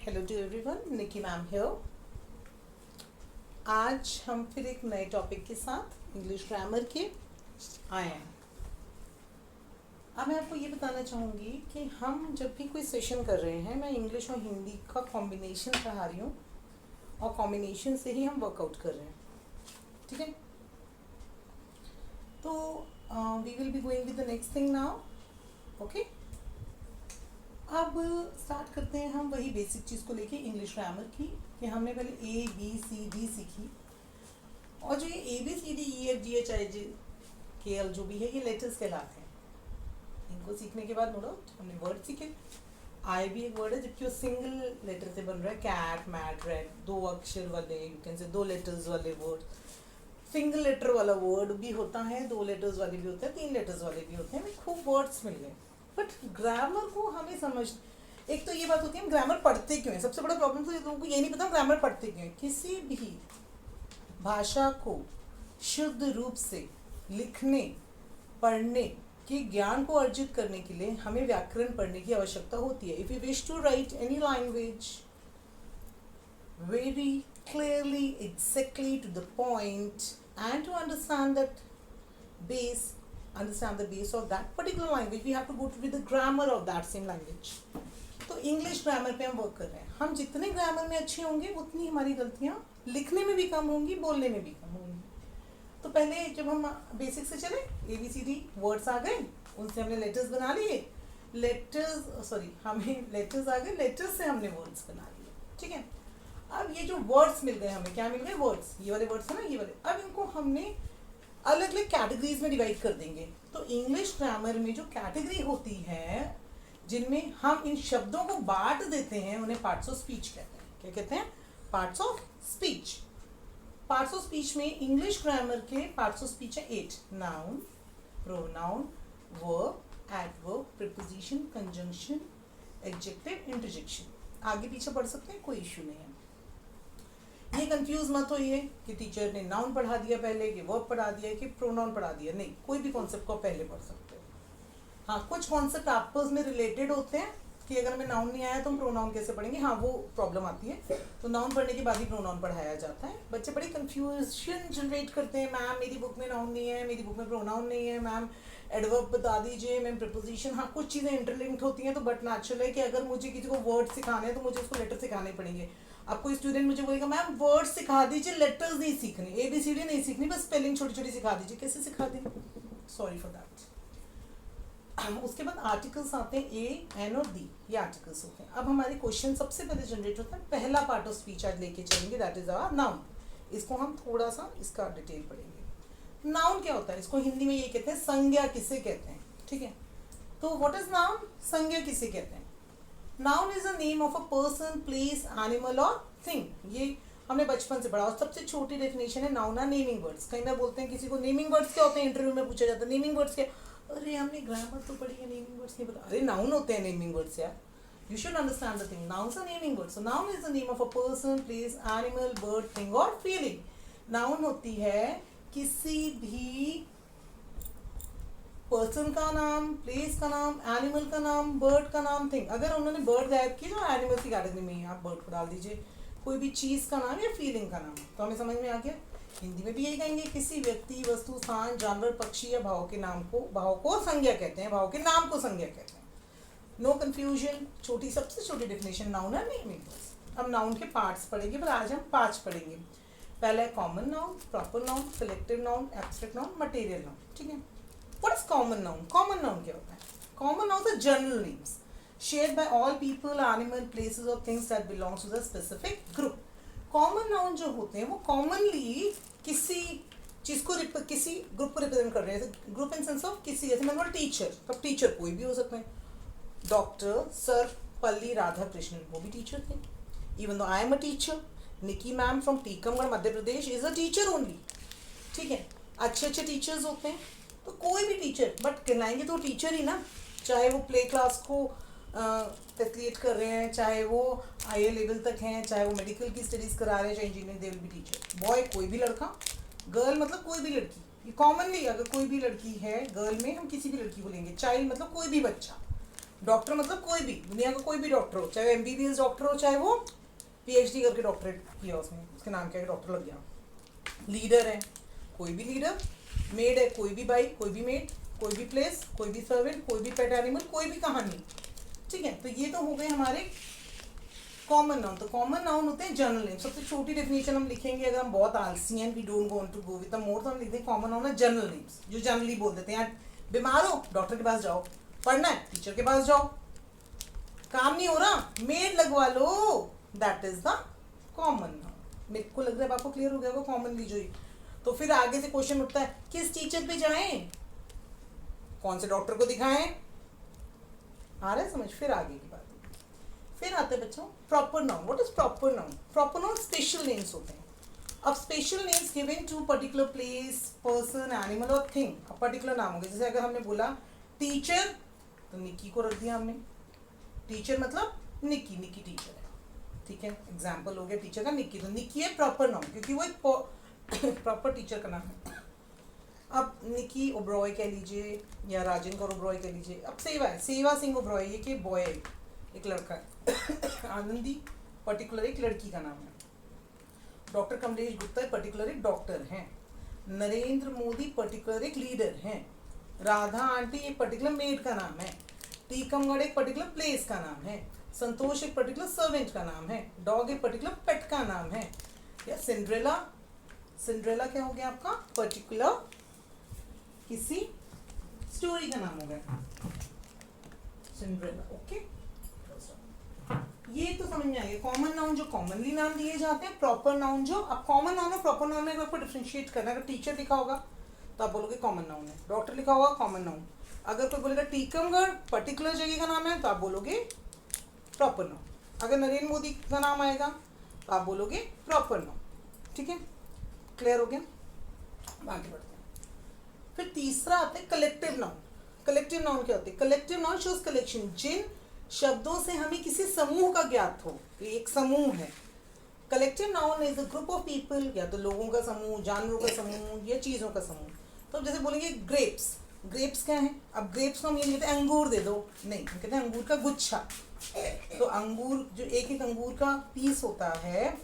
Hello to everyone, Nikki ma'am here. आज हम फिर एक नए टॉपिक के साथ इंग्लिश ग्रामर के आए हैं। अब मैं आपको ये बताना चाहूँगी कि हम जब भी कोई सेशन कर रहे हैं, मैं इंग्लिश और हिंदी का कॉम्बिनेशन पढ़ा रही हूँ और कॉम्बिनेशन से ही हम वर्कआउट कर रहे हैं, ठीक है। तो we will be going with the next thing now, okay. अब स्टार्ट करते हैं हम वही बेसिक चीज़ को लेके इंग्लिश ग्रामर की, कि हमने पहले ए बी सी डी सीखी, और जो ये A B C D E F G H I J K L जो भी है, ये लेटर्स कहलाते हैं। इनको सीखने के बाद नो डाउट हमने वर्ड सीखे। आई भी एक वर्ड है, जबकि वो सिंगल लेटर से बन रहा है। कैट, मैट, रेड, 2 अक्षर वाले, यू कैन से 2 लेटर्स वाले वर्ड। सिंगल लेटर वाला वर्ड भी होता है, 2 लेटर्स वाले भी होते हैं, 3 लेटर्स वाले भी होते हैं। हमें खूब वर्ड्स मिल गए, बट ग्रामर को हमें समझ, एक तो ये बात होती है हम ग्रामर पढ़ते क्यों है। सबसे बड़ा प्रॉब्लम तो लोगों को ये नहीं पता ग्रामर पढ़ते क्यों है। किसी भी भाषा को शुद्ध रूप से लिखने पढ़ने के ज्ञान को अर्जित करने के लिए हमें व्याकरण पढ़ने की आवश्यकता होती है। If you wish to write any language very clearly, exactly to the point, and to understand that understand the base of that particular language, we have to go with the grammar of that same language. तो English grammar पे हम work कर रहे हैं। हम जितने grammar में अच्छे होंगे उतनी हमारी गलतियाँ लिखने में भी कम होंगी, बोलने में भी कम होंगी। तो पहले जब हम बेसिक से चले, ABCD वर्ड्स आ गए, उनसे हमने लेटर्स बना लिए। हमें लेटर्स आ गए, लेटर्स से हमने वर्ड्स बना लिए, ठीक है। अब ये जो वर्ड्स मिल गए हमें, क्या मिल गए? वर्ड्स। ये वाले वर्ड्स है ना, ये वाले। अब इनको हमने अलग अलग कैटेगरीज में डिवाइड कर देंगे। तो इंग्लिश ग्रामर में जो कैटेगरी होती है, जिनमें हम इन शब्दों को बांट देते हैं, उन्हें पार्ट्स ऑफ स्पीच कहते हैं। क्या कहते हैं? Parts of speech. Parts of speech में इंग्लिश ग्रामर के पार्ट्स ऑफ स्पीच है 8। Noun, pronoun, verb, adverb, preposition, conjunction, adjective, interjection. आगे पीछे पढ़ सकते हैं, कोई इश्यू नहीं है। ये कंफ्यूज मत होइए कि टीचर ने नाउन पढ़ा दिया पहले, कि वर्ब पढ़ा दिया, कि प्रोनाउन पढ़ा दिया। नहीं, कोई भी कॉन्सेप्ट को पहले पढ़ सकते हो। हाँ, कुछ कॉन्सेप्ट आपस में रिलेटेड होते हैं कि अगर हमें नाउन नहीं आया तो हम प्रोनाउन कैसे पढ़ेंगे। हाँ, वो प्रॉब्लम आती है। तो नाउन पढ़ने के बाद ही प्रोनाउन पढ़ाया जाता है। बच्चे बड़ी कंफ्यूजन जनरेट करते हैं, मैम मेरी बुक में नाउन नहीं है, मेरी बुक में प्रोनाउन नहीं है, मैम एडवर्ब बता दीजिए, मैम प्रीपोजिशन। हाँ, कुछ चीज़ें इंटरलिंक्ड होती हैं, तो बट नेचुरल है कि अगर मुझे किसी को वर्ड सिखाने हैं तो मुझे उसको लेटर सिखाने पड़ेंगे। अब कोई स्टूडेंट मुझे बोलेगा मैम वर्ड सिखा दीजिए, लेटर्स नहीं सीखनी, ABCD नहीं सीखनी, बस स्पेलिंग छोटी छोटी सिखा दीजिए। कैसे सिखा दें? Sorry for that. उसके बाद आर्टिकल्स आते हैं, A, N और D, ये आर्टिकल्स होते हैं। अब हमारे क्वेश्चन सबसे पहले जनरेट होता है, पहला पार्ट ऑफ स्पीच आज लेके चलेंगे, दैट इज आवर नाउन। इसको हम थोड़ा सा इसका डिटेल पढ़ेंगे। नाउन क्या होता है? इसको हिंदी में ये कहते हैं संज्ञा किसे कहते हैं, ठीक है। तो व्हाट इज नाउन? संज्ञा किसे कहते हैं? Noun is a name of a person, place, animal और थिंग। ये हमने बचपन से पढ़ा। और सबसे छोटी डेफिनेशन है नाउन आर नेमिंग वर्ड्स। कई बार बोलते हैं किसी को नेमिंग वर्ड्स क्या होते हैं, इंटरव्यू में पूछा जाता है नेमिंग वर्ड्स क्या। अरे हमने ग्रामर तो पढ़ी है, नेमिंग वर्ड्स नहीं पता। अरे नाउन होते हैं नेमिंग वर्ड्स यार, you should understand the thing. Nouns are naming words. So noun is the name of a person, place, animal, bird, thing और फीलिंग। नाउन होती है किसी भी पर्सन का नाम, प्लेस का नाम, एनिमल का नाम, बर्ड का नाम, थिंग। अगर उन्होंने बर्ड गायब की तो एनिमल की कैटेगरी में ही आप बर्ड को डाल दीजिए। कोई भी चीज़ का नाम या फीलिंग का नाम, तो हमें समझ में आ गया। हिंदी में भी यही कहेंगे, किसी व्यक्ति, वस्तु, स्थान, जानवर, पक्षी या भाव के नाम को, भाव को संज्ञा कहते हैं, भाव के नाम को संज्ञा कहते हैं। No confusion. छोटी, सबसे छोटी डेफिनेशन नाउन है, नेमिंग वर्ड्स। अब नाउन के पार्ट्स पढ़ेंगे, पर आज हम 5 पढ़ेंगे। पहला है common noun, proper noun, collective noun, abstract noun, material noun, ठीक है। What is common noun? Common noun क्या होता है? Common nouns are general names shared by all people, animal, places or things that belongs to the specific group. Common noun जो होते हैं वो commonly किसी चीज़ को, किसी ग्रुप को रिप्रेजेंट कर रहे हैं। ग्रुप इन सेंस ऑफ किसी, जैसे मैंने बोला टीचर, तब टीचर कोई भी हो सकता है। डॉक्टर, सर पल्ली राधा कृष्णन, वो भी टीचर थे। Even though I am a teacher, Nikki ma'am from Tikamgarh Madhya Pradesh is a teacher only, ठीक है। अच्छे अच्छे टीचर्स होते हैं, तो कोई भी टीचर, बट कहलाएंगे तो टीचर ही ना। चाहे वो प्ले क्लास को फैसिलिटेट कर रहे हैं, चाहे वो IA लेवल तक हैं, चाहे वो मेडिकल की स्टडीज़ करा रहे हैं, चाहे engineering, they will be teacher. Boy कोई भी लड़का, गर्ल मतलब कोई भी लड़की। ये कॉमनली अगर कोई भी लड़की है, गर्ल में हम किसी भी लड़की को लेंगे। चाइल्ड मतलब कोई भी बच्चा, डॉक्टर मतलब कोई भी, दुनिया का कोई भी डॉक्टर हो, चाहे एमबीबीएस डॉक्टर हो, चाहे वो पीएचडी करके डॉक्टरेट किया उसने, उसके नाम क्या है, डॉक्टर लग गया। लीडर है, कोई भी लीडर। मेड है, कोई भी बाई, कोई भी मेड, कोई भी प्लेस, कोई भी सर्वेंट, कोई भी पेट एनिमल, कोई भी कहानी। ठीक है, तो ये तो हो गए हमारे कॉमन नाउन। तो कॉमन नाउन होते हैं जनरल नेम। सबसे छोटी डेफिनेशन हम लिखेंगे, अगर हम बहुत आलसी हैं, we don't want to go with the more, तो हम लिख दें कॉमन नाउन है जनरल नेम्स, जो जनरली बोल देते हैं। बीमार हो, डॉक्टर के पास जाओ। पढ़ना है, टीचर के पास जाओ। काम नहीं हो रहा, मेड लगवा लो, that is the common noun. मेरे को लग रहा है आपको क्लियर हो गया होगा कॉमनली जो ही। तो फिर आगे से क्वेश्चन उठता है, किस टीचर पे जाएं, कौन से डॉक्टर को दिखाएं, आ रहा है समझ। फिर आगे की बात, फिर आते हैं बच्चों proper noun. What is proper noun? Proper noun special names होते हैं। अब special names given to particular place, person, animal और थिंग। अब पर्टिकुलर नाम हो गया, जैसे अगर हमने बोला टीचर, तो निक्की को रख दिया हमने। टीचर मतलब निक्की, निक्की टीचर है, ठीक है, एग्जाम्पल हो गया टीचर का निक्की। तो निक्की है प्रॉपर नाउन, क्योंकि वो एक प्रॉपर टीचर का नाम है। अब निकी ओब्रॉय कह लीजिए, या राजेंद्र ओब्रॉय कह लीजिए। अब सेवा है, सेवा सिंह ओब्रॉय, ये कि बॉय है, एक लड़का है। आनंदी पर्टिकुलर एक लड़की का नाम है। डॉक्टर कमलेश गुप्ता पर्टिकुलर एक डॉक्टर हैं। नरेंद्र मोदी पर्टिकुलर एक लीडर हैं। राधा आंटी एक पर्टिकुलर मेड का नाम है। टीकमगढ़ एक पर्टिकुलर प्लेस का नाम है। संतोष एक पर्टिकुलर सर्वेंट का नाम है। डॉग एक पर्टिकुलर पेट का नाम है। या सिंड्रेला, सिंड्रेला क्या हो गया आपका, पर्टिकुलर किसी स्टोरी का नाम हो गया सिंड्रेला। ओके, ये तो समझ में आ गया। कॉमन नाउन जो कॉमनली नाम दिए जाते हैं, प्रॉपर नाउन जो, अब कॉमन नाउन और प्रॉपर नाउन में अगर आपको डिफरेंशिएट करना है, अगर टीचर लिखा होगा तो आप बोलोगे कॉमन नाउन है, डॉक्टर लिखा होगा कॉमन नाउन। अगर कोई बोलेगा टीकमगढ़ पर्टिकुलर जगह का नाम है तो आप बोलोगे प्रॉपर नाउन। अगर नरेंद्र मोदी का नाम आएगा तो आप बोलोगे प्रॉपर नाउन। ठीक है, क्लियर हो गया, आगे बढ़ते हैं। फिर तीसरा आता है कलेक्टिव नाउन। कलेक्टिव नाउन क्या होती है? कलेक्टिव नाउन शोज कलेक्शन, जिन शब्दों से हमें किसी समूह का ज्ञात हो, एक समूह है। Collective noun is a group of people, या तो लोगों का समूह, जानवरों का समूह, या चीज़ों का समूह। तो जैसे बोलेंगे ग्रेप्स, ग्रेप्स क्या है? अब ग्रेप्स को हम ये नहीं कहते अंगूर दे दो, नहीं, हम कहते हैं अंगूर का गुच्छा। तो अंगूर जो एक एक अंगूर का पीस होता है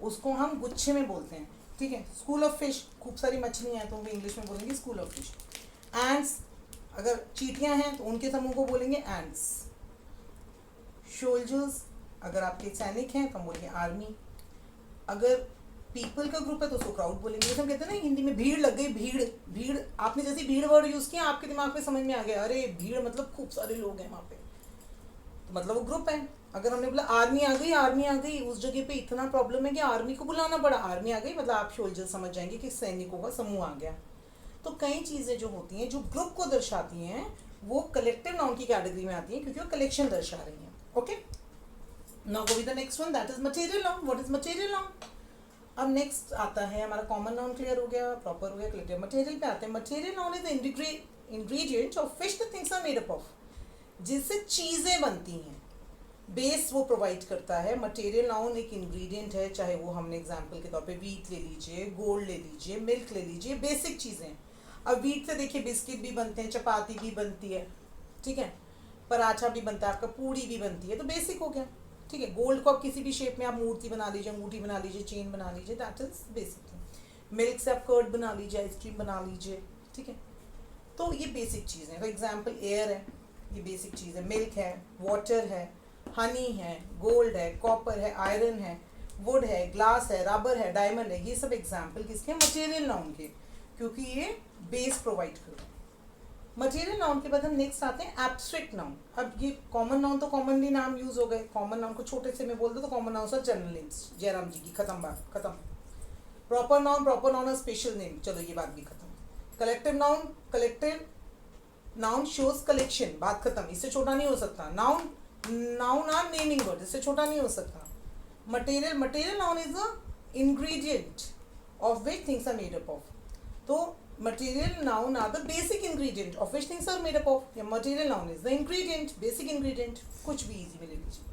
उसको हम गुच्छे में बोलते हैं। ठीक है, स्कूल ऑफ फिश, खूब सारी मछलियाँ हैं तो हम इंग्लिश में बोलेंगे स्कूल ऑफ फिश। एंड्स, अगर चींटियाँ हैं तो उनके समूह को बोलेंगे एंड्स। सोल्जर्स, अगर आपके सैनिक हैं तो हम बोलेंगे आर्मी। अगर पीपल का ग्रुप है तो उसको क्राउड बोलेंगे। जैसे हम कहते हैं ना हिंदी में भीड़ लग गई, भीड़, भीड़, आपने जैसे भीड़ वर्ड यूज़ किया आपके दिमाग में समझ में आ गया, अरे भीड़ मतलब खूब सारे लोग हैं वहाँ पे, तो मतलब वो ग्रुप है। अगर हमने बोला आर्मी आ गई, आर्मी आ गई, उस जगह पे इतना प्रॉब्लम है कि आर्मी को बुलाना पड़ा, आर्मी आ गई, मतलब आप सोल्जर समझ जाएंगे कि सैनिकों का समूह आ गया। तो कई चीज़ें जो होती हैं जो ग्रुप को दर्शाती हैं वो कलेक्टिव नाउन की कैटेगरी में आती हैं, क्योंकि वो कलेक्शन दर्शा रही हैं। Okay, now go with the next one, that is material noun. What is material noun? अब नेक्स्ट आता है हमारा कॉमन नाउन, क्लियर हो गया, प्रॉपर हो गया, कलेक्टिव। मटेरियल पे आते हैं। Material noun is the ingredient of which the things are made up of, जिससे चीज़ें बनती हैं, बेस वो प्रोवाइड करता है। मटेरियल नाउन एक इंग्रेडिएंट है, चाहे वो हमने एग्जांपल के तौर पे वीट ले लीजिए, गोल्ड ले लीजिए, मिल्क ले लीजिए, बेसिक चीज़ें। अब वीट से देखिए बिस्किट भी बनते हैं, चपाती भी बनती है, ठीक है, पराठा भी बनता है, आपका पूड़ी भी बनती है, तो बेसिक हो गया। ठीक है, गोल्ड को आप किसी भी शेप में आप मूर्ति बना लीजिए, अंगूठी बना लीजिए, चेन बना लीजिए, दैट इज बेसिक। मिल्क से आप कर्ड बना लीजिए, आइसक्रीम बना लीजिए, ठीक है, तो ये बेसिक चीज़ें। तो एग्जाम्पल एयर है, ये बेसिक चीज़ है, मिल्क है, वाटर है, हनी है, गोल्ड है, कॉपर है, आयरन है, वुड है, ग्लास है, रबर है, डायमंड है, ये सब एग्जाम्पल किसके? मटेरियल नाउन के, क्योंकि ये बेस प्रोवाइड कर रहे हैं। मटेरियल नाउन के बाद हम नेक्स्ट आते हैं एब्स्ट्रैक्ट नाउन। अब ये कॉमन नाउन तो कॉमनली नाम यूज हो गए, कॉमन नाउन को छोटे से में बोल दो तो कॉमन नाउन और जनरल नेम्स, जयराम जी की खत्म, बात खत्म। प्रॉपर नाउन और स्पेशल नेम, चलो ये बात भी खत्म। कलेक्टिव नाउन शोज कलेक्शन, बात खत्म, इससे छोटा नहीं हो सकता। नाउन आर नेमिंग वर्ड, इससे छोटा नहीं हो सकता। Material noun is a ingredient of which things are made up of. तो material noun are the basic ingredient of which things are made up of, या material noun is the ingredient, basic ingredient, कुछ भी easy में ले लीजिए।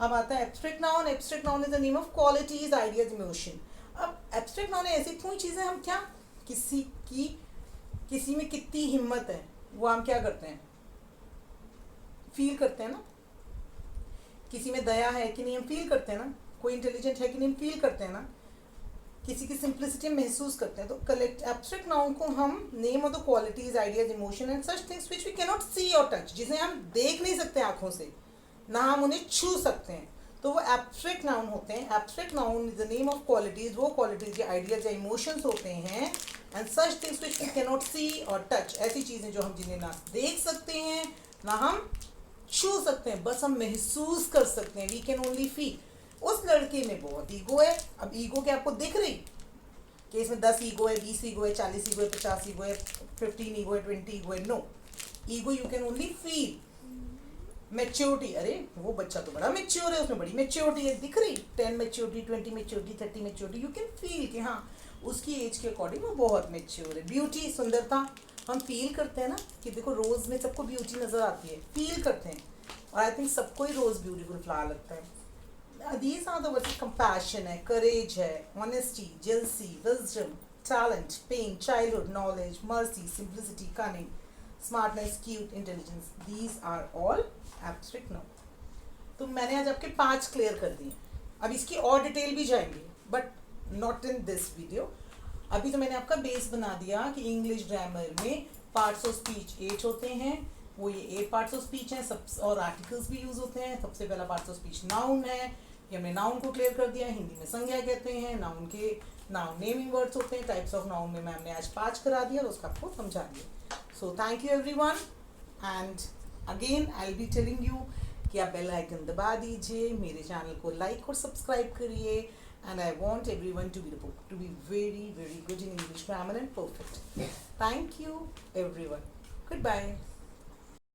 अब आता है abstract noun। abstract noun is the name of qualities, ideas, emotion। अब abstract noun ऐसी कोई चीज़ें हम क्या, किसी में कितनी हिम्मत है वो हम क्या करते हैं, फील करते हैं ना, किसी में दया है कि नहीं हम फील करते हैं ना, कोई इंटेलिजेंट है कि नहीं हम फील करते हैं ना, किसी की सिंप्लिसिटी महसूस करते हैं। तो कलेक्ट एब्स्ट्रैक्ट नाउन को हम name of the qualities, ideas, emotion and such things which we can not see और टच, जिसे हम देख नहीं सकते आंखों से, ना हम उन्हें छू सकते हैं, तो वो एब्स्ट्रैक्ट नाउन होते हैं। Abstract noun is the name of qualities, वो क्वालिटीज या आइडियाज या इमोशंस होते हैं। And such things which we can not see और टच, ऐसी चीज़ें जो हम जिन्हें ना देख सकते हैं ना हम छू सकते हैं, बस हम महसूस कर सकते हैं। We can only feel. उस लड़के में बहुत ईगो है। अब ईगो क्या आपको दिख रही कि इसमें 10 ईगो है, 20 ईगो है, 40 ईगो है, 50 ईगो है, 15 ईगो है, 20 ईगो है? No, ego you can only feel. Maturity, अरे वो बच्चा तो बड़ा मैच्योर है, उसमें बड़ी मैच्योरिटी है, दिख रही 10 maturity, 20 maturity, 30 maturity, you can feel कि हाँ उसकी एज के अकॉर्डिंग वो बहुत मैच्योर है। ब्यूटी, सुंदरता, हम फील करते हैं ना कि देखो रोज़ में सबको ब्यूटी नज़र आती है, फील करते हैं, और आई थिंक सबको ही रोज़ ब्यूटीफुल फ्लावर लगता है। These are the words: compassion है, courage है, honesty, jealousy, wisdom, talent, pain, childhood, knowledge, mercy, simplicity, cunning, smartness, cute, intelligence. These are all abstract noun. तो मैंने आज आपके 5 क्लियर कर दिए। अब इसकी और डिटेल भी जाएंगे, but not in this video. अभी तो मैंने आपका बेस बना दिया कि इंग्लिश ग्रामर में पार्ट्स ऑफ स्पीच 8 होते हैं, वो ये 8 पार्ट्स ऑफ स्पीच हैं सब, और आर्टिकल्स भी यूज होते हैं। सबसे पहला पार्ट्स ऑफ स्पीच नाउन है, ये हमने नाउन को क्लियर कर दिया। हिंदी में संज्ञा कहते हैं, नाउन नेमिंग वर्ड्स होते हैं। टाइप्स ऑफ नाउन में मैम ने आज 5 करा दिया और उसका आपको समझा दिया। So thank you everyone, and again I will be telling you कि आप बेल आइकन दबा दीजिए, मेरे चैनल को लाइक और सब्सक्राइब करिए, and I want everyone to be very very good in English grammar and perfect. Thank you everyone, good bye.